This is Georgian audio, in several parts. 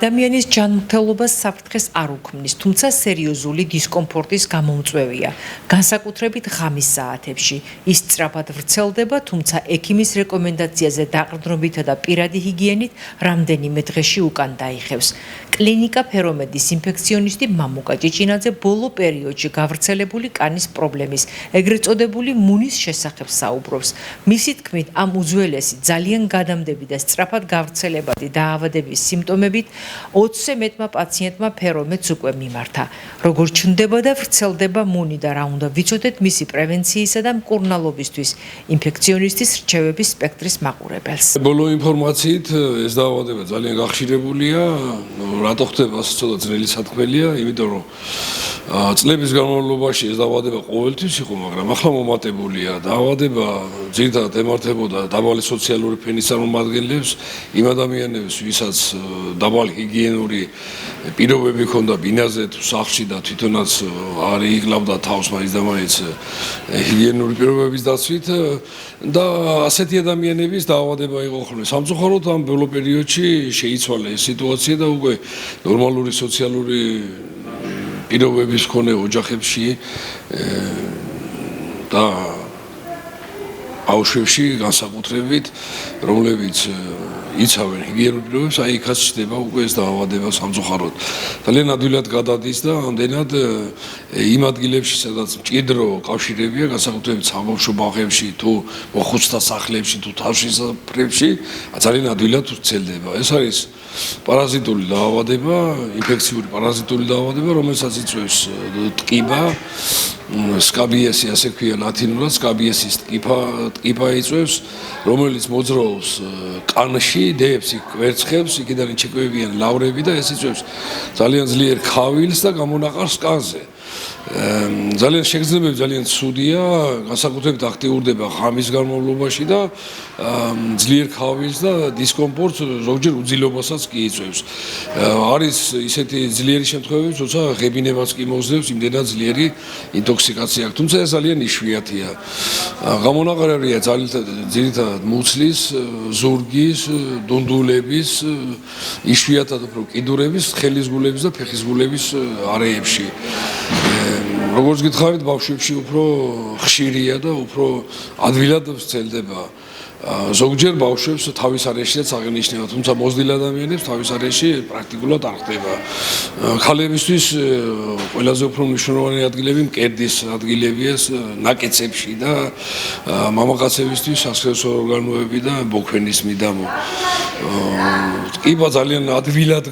ადამიანის ჯანმრთელობას საფრთხეს არ უქმნის, თუმცა სერიოზული დისკომფორტის გამომწვევია. განსაკუთრებით ღამის საათებში ის სწრაფად ვრცელდება, თუმცა ექიმის რეკომენდაციაზე დაყრდნობითა და პირადი ჰიგიენით რამდენიმე დღეში უკან დაიხევს. კლინიკა ფერომედის ინფექციონისტი მამუკა ჭიჭინაძე ბოლო პერიოდში გავრცელებული კანის პრობლემის, ეგრეთ წოდებული მუნის შესახებ საუბრობს. მისი თქმით, ამ უძველესი, ძალიან გადამდები და სწრაფად გავრცელებადი დაავადების სიმპტომებით 20-ზე მეტმა პაციენტმა ფერომედს უკვე მიმართა. Როგორ ჩნდება და ვრცელდება მუნი და რა უნდა ვიცოდეთ მისი პრევენციისა და მკურნალობისთვის ინფექციონისტის რჩევების სპექტრის მაყურებელს. Ბოლო ინფორმაციით ეს დაავადება ძალიან გახშირებულია, რატო ხდება ასე ცოტა ძნელი სათქმელია, იმიტომ რომ წლების განმავლობაში ეს დაავადება ყოველთვის იყო, მაგრამ ახლა მომატებულია. დაავადება ძირითადად ემართებოდა დაბალი სოციალური ფენის წარმომადგენლებს, იმ ადამიანებს, ვისაც დაბალი ჰიგიენური პირობები ჰქონდა ბინაზე თუ სახლში და თვითონაც არ იღლავდა თავს მაინც და მაინც ჰიგიენური პირობების დაცვით და ასეთი ადამიანების დაავადება იყო ხოლმე. სამწუხაროდ ამ ბოლო პერიოდში შეიცვალა ეს სიტუაცია და უკვე ნორმალური სოციალური პირობების მქონე ოჯახებში და ბავშვებში განსაკუთრებით, რომლებიც იცავენ ჰიგიენურ პირობებს, აი იქაც ჩნდება უკვე ეს დაავადება სამწუხაროდ. ძალიან ადვილად გადადის და ამდენად იმ ადგილებში, სადაც მჭიდრო კავშირებია, განსაკუთრებით საბავშვო ბაღებში თუ მოხუცთა სახლებში თუ თავშესაფრებში, ძალიან ადვილად ვრცელდება. ეს არის პარაზიტული დაავადება, ინფექციური პარაზიტული დაავადება, რომელსაც იწვევს ტკიპა, სკაბიესი, ასე ქვია ლათინურად, სკაბიესის ტკიპა იწვევს, რომელიც მოძრაობს კანში, დებს იქ კვერცხებს, იქიდან ჩეკვებიან ლავრები და ეს იწვევს ძალიან ძლიერ ქავილს და გამონაყარს კანზე. ძალიან შეგრძნებები ძალიან ცუდია, განსაკუთრებით აქტიურდება ღამის განმავლობაში და ძლიერ ქავილს და დისკომფორტს, ზოგჯერ უძილობასაც კი იწვევს. არის ისეთი ძლიერი შემთხვევები, თუმცა ღებინებას კი მოძებს, იმდენად ძლიერი ინტოქსიკაცია აქვს, თუმცა ეს ძალიან იშვიათია. გამონაყარებია ძირითადად მუცლის, ზურგის, დუნდულების, იშვიათად უფრო კიდურების, ხელის გულების და ფეხის გულების არეებში. როგორც გითხარით, ბავშვებში უფრო ხშირია და უფრო ადვილად ვრცელდება. ზოგჯერ ბავშვებს თავის არეშიაც აღინიშნება, თუმცა მოზრდილ ადამიანებს თავის არეში პრაქტიკულად არ ხდება. ქალებისთვის ყველაზე უფრო მნიშვნელოვანი ადგილები მკერდის ადგილებია ნაკეცებში და მამაკაცებისთვის სასქესო ორგანოები და ბოქვენის მიდამო. ტკიპა ძალიან ადვილად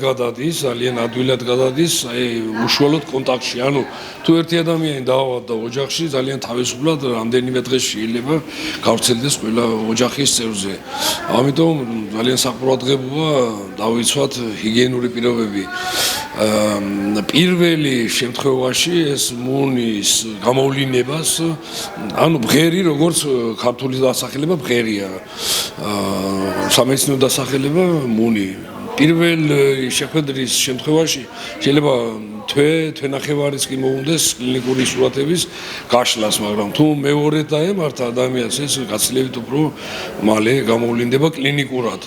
გადის, აი უშუალოდ კონტაქტში. ანუ თუ ერთი ადამიანი დაავადდა ოჯახში, ძალიან თავისუფლად რამდენიმე დღეს შეიძლება გავრცელდეს ყველა ოჯახის წევრზე. ამიტომ ძალიან საყურადღებოა დავიცვათ ჰიგიენური პირობები. პირველი შემთხვევაში ეს მუნის გამოვლინებას, ანუ ბღერი, როგორც ქართული დასახელება ბღერია. სამეცნიერო დასახელება მუნი. პირველ შეხვედრის შემთხვევაში შეიძლება თვე-ნახევარიც კი მოუნდეს კლინიკური სურათების გაშლას, მაგრამ თუ მეორედ დაემართა ადამიანს, ეს გაცილებით უფრო მალე გამოვლინდება კლინიკურად.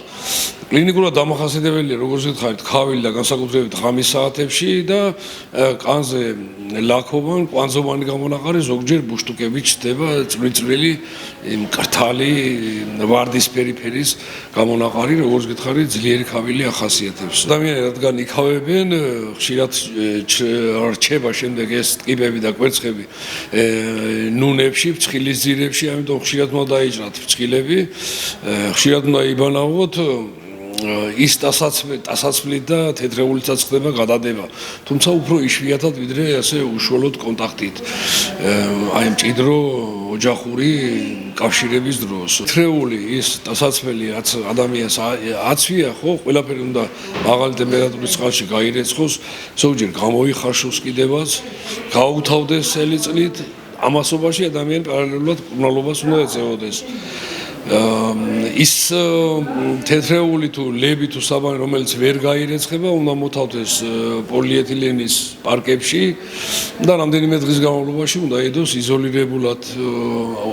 კლინიკურად დამახასიათებელია, როგორც გითხარით, ქავილი და განსაკუთრებით ღამის საათებში და კანზე ლაქოვან, კვანძოვანი გამონაყარი, ზოგჯერ ბუშტუკები ჩნდება, წვრილი, მკრთალი, ვარდისფერი ფერის გამონაყარი, როგორც გითხარით, ძლიერი ქავილი ახასიათებს. ადამიანები რადგან იქავებენ, ხშირად რჩება შემდეგ ეს ტკიპები და კვერცხები ნუნებში, ფრჩხილის ძირებში, ამიტომ ხშირად უნდა დაიჭრათ ფრჩხილები, ხშირად უნდა იბანავოთ ის ტასაცმლით და თეთრეულითაც ხდება გადადება, თუმცა უფრო იშვიათად ვიდრე ასე უშუალოდ კონტაქტით. აი მჭიდრო ოჯახური კავშირების დროს. თეთრეული ის ტასაცმელი რაც ადამიანს აცვია, ხო, ყველაფერი უნდა მაღალი ტემპერატურის წყალში გაირეცხოს, ზოგჯერ გამოიხარშოს კიდევაც, გაუთავდეს წელიწლით, ამასობაში ადამიანი პარალელურად მკურნალობას უნდა ეწეოდეს. ის თეთრეული თუ ლები თუ საბანი, რომელიც ვერ გაირეცხება, უნდა მოთავდეს პოლიეთილენის პარკებში და რამდენიმე დღის განმავლობაში უნდა ედოს იზოლირებულად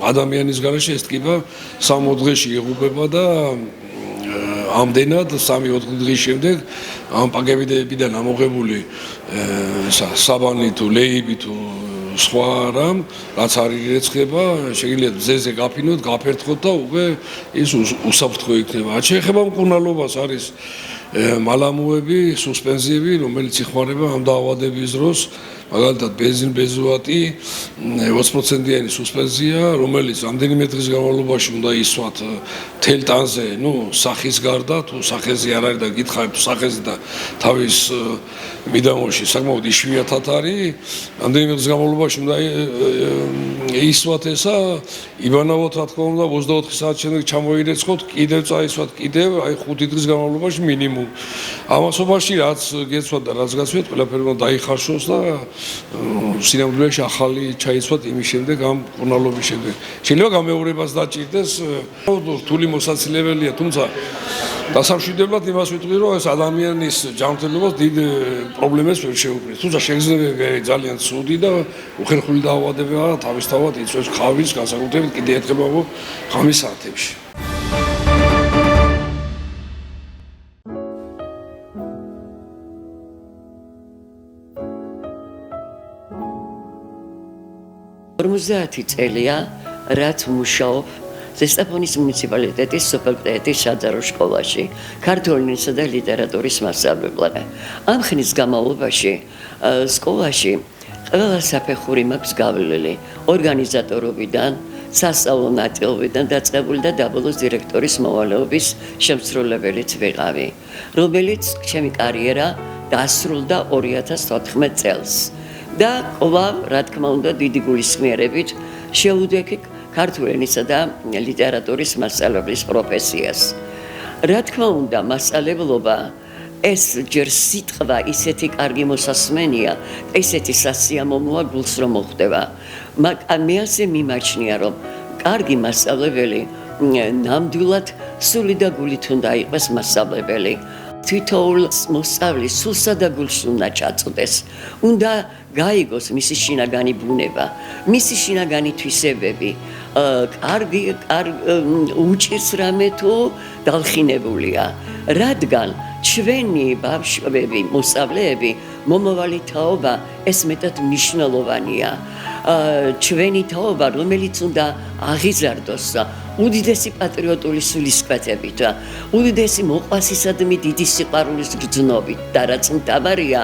ადამიანის გარეშე. ეს ტკიპა 60 დღეში იღუპება და ამდენად 3-4 დღის შემდეგ ამ პაკეტებიდან ამოღებული საბანი თუ ლეიბი თუ სხვა რამ რაც არ ირეცხება შეიძლება ძეზე გაფინოთ, გაფერთხოთ და უკვე ის უსაფრთხო იქნება. რაც შეეხება მკურნალობას არის მალამუები, სუსპენზიები, რომელიც იხმარება ამ დაავადების დროს, მაგალითად ბენზინბენზოატი 20%-იანი სუსპენზია, რომელიც რამდენიმე დღის განმავლობაში უნდა ისვათ თელ ტანზე, სახის გარდა, თუ სახეზე არ არის და გითხარით თუ სახეზე და თავის მიდამოში საკმაოდ იშვიათად არის, რამდენიმე დღის განმავლობაში უნდა ისვათ ესა, იბანავოთ რა თქმა უნდა 24 საათის შემდეგ ჩამოირეცხოთ, კიდევ წაისვათ, კიდევ 5 დღის განმავლობაში მინიმუმ. ამასობაში რაც გეცვათ და რაც გაცვიათ, ყველაფერი უნდა დაიხარშოს და სინამდვილეში ახალი ჩაიცვათ იმის შემდეგ ამ მკურნალობის შემდეგ. შეიძლება გამეორებას დაჭირდეს, რთული მოსაცილებელია, თუმცა დასამშვიდებლად იმას ვიტყვი, რომ ეს ადამიანის ჯანმრთელობას დიდ პრობლემებს ვერ შეუქმნის. თუმცა შეგრძნებები ძალიან ცუდი და უხერხული დაავადებაა, თავისთავად იწვევს ხავის, განსაკუთრებით კიდე ეთქება ღამის საათებში. ორმოცდაათი წელია, რაც მუშაობ ზესტაფონის მუნიციპალიტეტის სოფელკრეატის საჯარო სკოლაში, ქართული ენისა და ლიტერატურის მასწავლებლად. ამ ხნის განმავლობაში სკოლაში ყველა საფეხური მაქვს გავლილი ორგანიზატორობიდან, სასწავლო ნაწილობიდან დაწყებული და დაბოლოს დირექტორის მოვალეობის შემსრულებელიც ვიყავი, რომელიც ჩემი კარიერა დასრულდა 2014 წელს. და კვლავ, რა თქმა უნდა, დიდი გულისხმიერებით შევუდექი ქართული ენისა და ლიტერატურის მასწავლებლის პროფესიას. რა თქმა უნდა, მასწავლებლობა ეს ჯერ სიტყვა ისეთი კარგი მოსასმენია, ესეთი სასიამოვნოა გულს რომ მოხვდება. მე ასე მიმაჩნია, რომ კარგი მასწავლებელი ნამდვილად სული და გულით უნდა იყოს მასწავლებელი. თითოეულ მოსწავლის სულსა და გულს უნდა ჩაწვდეს. უნდა გაიგოს მისი შინაგანი ბუნება, მისი შინაგანი თვისებები, კარგი უჭირს რამე თუ დალხინებულია, რადგან ჩვენი ბავშვები, მოსწავლეები, მომავალი თაობა ეს მეტად მნიშვნელოვანია. ჩვენი თაობა, რომელიც უნდა აღიზარდოს უდიდესი პატრიოტული სულისკვეთებით, უდიდესი მოყვასისადმი დიდი სიყვარულის გრძნობით და რაც მთავარია,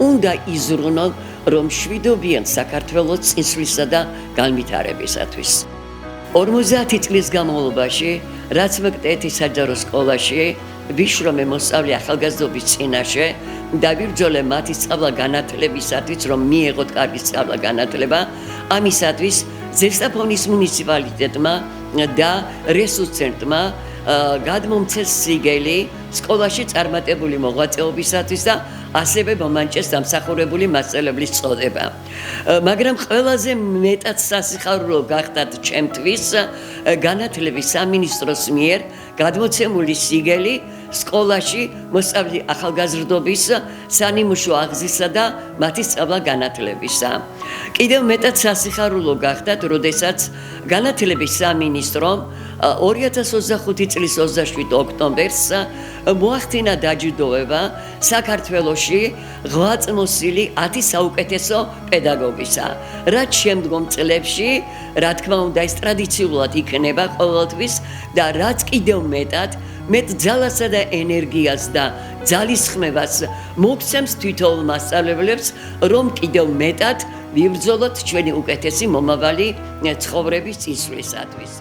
უნდა იზრუნონ რომ შვიდობიან საქართველოს წინსვლისა და განვითარებისათვის. 50 წლის განმავლობაში, რაც მკტეთის საჯარო სკოლაში ვიშრომე მოსწავლე ახალგაზრდობის წინაშე, დავიბრძოლე მათი სწავლა-განათლებისათვის, რომ მიეღოთ კარგი სწავლა-განათლება, ამისათვის ზესტაფონის მუნიციპალიტეტმა და რესურს ცენტრმა გადმომცეს სიგელი სკოლაში წარმატებული მოღვაწეობისათვის და ასევე მომანჭეს დამსახურებული მასწავლებლის წოდება. მაგრამ ყველაზე მეტად სასიხარულო გახდათ ჩემთვის განათლების სამინისტროს მიერ გადმოცემული სიგელი სკოლაში მოსწავლე ახალგაზრდობის სანიმუშო აღზრდისა და მათი სწავლა-განათლებისა. კიდევ მეტად სასიხარულო გახდათ, როდესაც განათლების სამინისტრომ 2025 წლის 27 ოქტომბერს მოახდინა დაჯილდოება საქართველოში ღვაწლმოსილი 10 საუკეთესო პედაგოგისა. რაც შემდგომ წლებში, რა თქმა უნდა, ეს ტრადიციულად იქნება ყოველთვის და რაც კიდევ მეტად ძალასა და ენერგიას და ძალისხმევას მოგცემს თითოეულ მასწავლებლებს, რომ კიდევ მეტად ვიბრძოლოთ ჩვენი უკეთესი მომავალი ცხოვრების წინსვლისათვის.